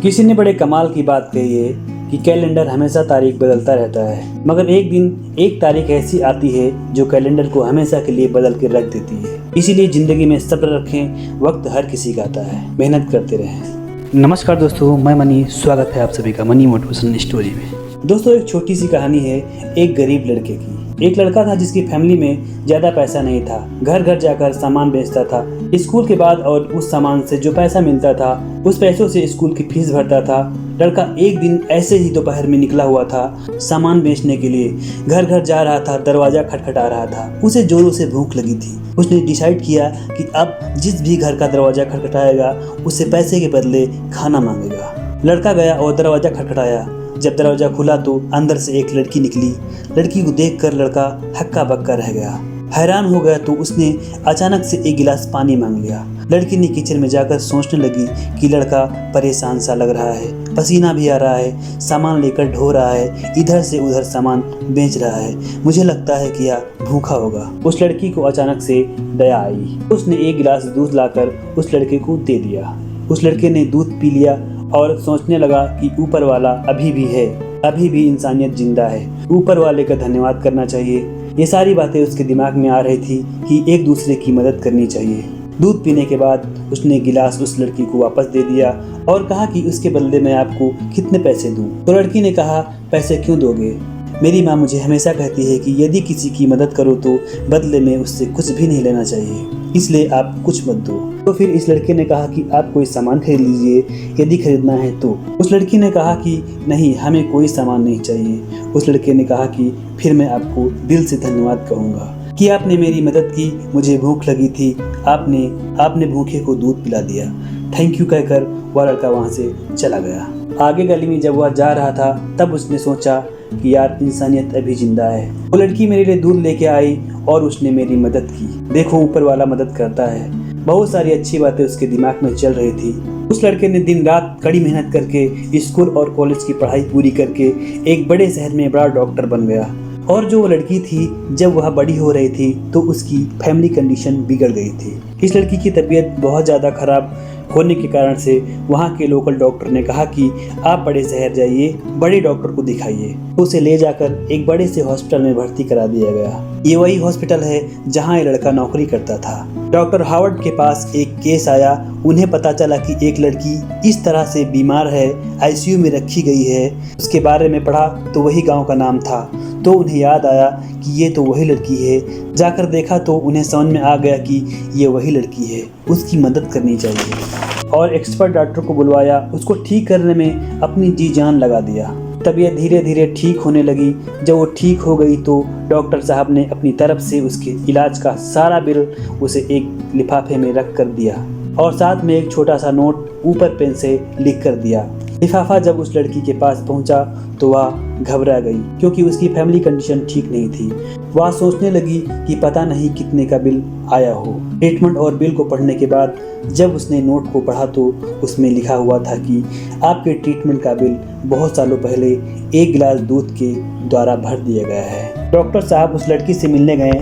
किसी ने बड़े कमाल की बात कही है कि कैलेंडर हमेशा तारीख बदलता रहता है, मगर एक दिन एक तारीख ऐसी आती है जो कैलेंडर को हमेशा के लिए बदल के रख देती है। इसीलिए जिंदगी में सब्र रखें, वक्त हर किसी का आता है, मेहनत करते रहें। नमस्कार दोस्तों, मैं मनी, स्वागत है आप सभी का मनी मोटिवेशन स्टोरी में। दोस्तों, एक छोटी सी कहानी है एक गरीब लड़के की। एक लड़का था जिसकी फैमिली में ज़्यादा पैसा नहीं था। घर घर जाकर सामान बेचता था। स्कूल के बाद और उस सामान से जो पैसा मिलता था उस पैसों से स्कूल की फीस भरता था। लड़का एक दिन ऐसे ही दोपहर में निकला हुआ था सामान बेचने के लिए। घर घर जा रहा था, दरवाज़ा खटखटा रहा था। उसे जोरों से भूख लगी थी। उसने डिसाइड किया कि अब जिस भी घर का दरवाज़ा खटखटाएगा उससे पैसे के बदले खाना मांगेगा। लड़का गया और दरवाज़ा खटखटाया। जब दरवाज़ा खुला तो अंदर से एक लड़की निकली। लड़की को देखकर लड़का हक्का बक्का रह गया। हैरान हो गया तो उसने अचानक से एक गिलास पानी मांग लिया। लड़की ने किचन में जाकर सोचने लगी कि लड़का परेशान सा लग रहा है, पसीना भी आ रहा है, सामान लेकर ढो रहा है, इधर से उधर सामान बेच रहा है। मुझे लगता है कि यह भूखा होगा। उस लड़की को अचानक से दया आई। उसने एक गिलास दूध लाकर उस लड़के को दे दिया। उस लड़के ने दूध पी लिया और सोचने लगा कि ऊपर वाला अभी भी है, अभी भी इंसानियत जिंदा है, ऊपर वाले का धन्यवाद करना चाहिए। ये सारी बातें उसके दिमाग में आ रही थी कि एक दूसरे की मदद करनी चाहिए। दूध पीने के बाद उसने गिलास उस लड़की को वापस दे दिया और कहा कि उसके बदले मैं आपको कितने पैसे दूं। तो लड़की ने कहा, पैसे क्यों दोगे? मेरी माँ मुझे हमेशा कहती है कि यदि किसी की मदद करो तो बदले में उससे कुछ भी नहीं लेना चाहिए, इसलिए आप कुछ मत दो। तो फिर इस लड़के ने कहा कि आप कोई सामान खरीद लीजिए यदि खरीदना है तो। उस लड़की ने कहा कि नहीं, हमें कोई सामान नहीं चाहिए। उस लड़के ने कहा कि फिर मैं आपको दिल से धन्यवाद कहूँगा कि आपने मेरी मदद की। मुझे भूख लगी थी, आपने भूखे को दूध पिला दिया। थैंक यू कहकर वह लड़का वहाँ से चला गया। आगे गली में जब वह जा रहा था तब उसने सोचा कि यार, इंसानियत अभी जिंदा है। वो लड़की मेरे लिए दूध लेके आई और उसने मेरी मदद की। देखो, ऊपर वाला मदद करता है। बहुत सारी अच्छी बातें उसके दिमाग में चल रही थी। उस लड़के ने दिन रात कड़ी मेहनत करके स्कूल और कॉलेज की पढ़ाई पूरी करके एक बड़े शहर में बड़ा डॉक्टर बन गया। और जो वो लड़की थी, जब वह बड़ी हो रही थी तो उसकी फैमिली कंडीशन बिगड़ गई थी। इस लड़की की तबीयत बहुत ज़्यादा खराब होने के कारण से वहाँ के लोकल डॉक्टर ने कहा कि आप बड़े शहर जाइए, बड़े डॉक्टर को दिखाइए। उसे ले जाकर एक बड़े से हॉस्पिटल में भर्ती करा दिया गया। ये वही हॉस्पिटल है जहाँ ये लड़का नौकरी करता था। डॉक्टर हावर्ड के पास एक केस आया। उन्हें पता चला कि एक लड़की इस तरह से बीमार है, आईसीयू में रखी गई है। उसके बारे में पढ़ा तो वही गाँव का नाम था। तो उन्हें याद आया कि ये तो वही लड़की है। जाकर देखा तो उन्हें समझ में आ गया कि ये वही लड़की है, उसकी मदद करनी चाहिए। और एक्सपर्ट डॉक्टर को बुलवाया, उसको ठीक करने में अपनी जी जान लगा दिया। तबीयत धीरे धीरे ठीक होने लगी। जब वो ठीक हो गई तो डॉक्टर साहब ने अपनी तरफ से उसके इलाज का सारा बिल उसे एक लिफाफे में रख कर दिया और साथ में एक छोटा सा नोट ऊपर पेन से लिख कर दिया। लिफाफा जब उस लड़की के पास पहुंचा तो वह घबरा गई क्योंकि उसकी फैमिली कंडीशन ठीक नहीं थी। वह सोचने लगी कि पता नहीं कितने का बिल आया हो। ट्रीटमेंट और बिल को पढ़ने के बाद जब उसने नोट को पढ़ा तो उसमें लिखा हुआ था कि आपके ट्रीटमेंट का बिल बहुत सालों पहले एक गिलास दूध के द्वारा भर दिया गया है। डॉक्टर साहब उस लड़की से मिलने गए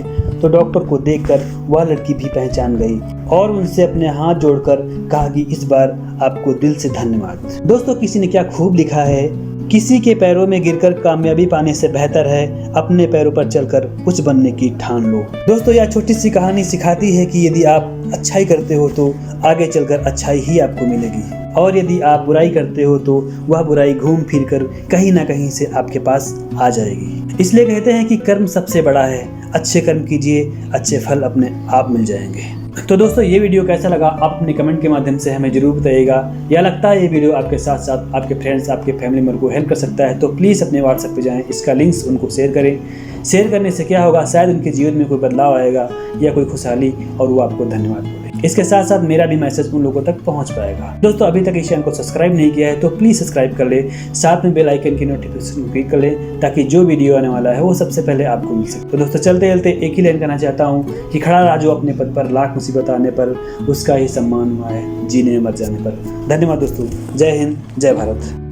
तो डॉक्टर को देखकर वह लड़की भी पहचान गई और उनसे अपने हाथ जोड़कर कहा कि इस बार आपको दिल से धन्यवाद। दोस्तों, किसी ने क्या खूब लिखा है, किसी के पैरों में गिरकर कामयाबी पाने से बेहतर है अपने पैरों पर चलकर कुछ बनने की ठान लो। दोस्तों, यह छोटी सी कहानी सिखाती है कि यदि आप अच्छाई करते हो तो आगे चलकर अच्छाई ही आपको मिलेगी, और यदि आप बुराई करते हो तो वह बुराई घूम फिर कर कहीं ना कहीं से आपके पास आ जाएगी। इसलिए कहते हैं कि कर्म सबसे बड़ा है। अच्छे कर्म कीजिए, अच्छे फल अपने आप मिल जाएंगे। तो दोस्तों, ये वीडियो कैसा लगा आप अपने कमेंट के माध्यम से हमें जरूर बताइएगा। या लगता है ये वीडियो आपके साथ साथ आपके फ्रेंड्स, आपके फैमिली मेंबर को हेल्प कर सकता है तो प्लीज़ अपने व्हाट्सएप पे जाएं, इसका लिंक्स उनको शेयर करें। शेयर करने से क्या होगा, शायद उनके जीवन में कोई बदलाव आएगा या कोई खुशहाली, और वो आपको धन्यवाद बोले। इसके साथ साथ मेरा भी मैसेज उन लोगों तक पहुंच पाएगा। दोस्तों, अभी तक इस चैनल को सब्सक्राइब नहीं किया है तो प्लीज़ सब्सक्राइब कर ले, साथ में बेल आइकन की नोटिफिकेशन को क्लिक कर ले ताकि जो वीडियो आने वाला है वो सबसे पहले आपको मिल सके। तो दोस्तों, चलते चलते एक ही लाइन कहना चाहता हूँ कि खड़ा रहा जो अपने पद पर, लाख मुसीबत आने पर उसका ही सम्मान हुआ है जीने मर जाने पर। धन्यवाद दोस्तों, जय हिंद, जय भारत।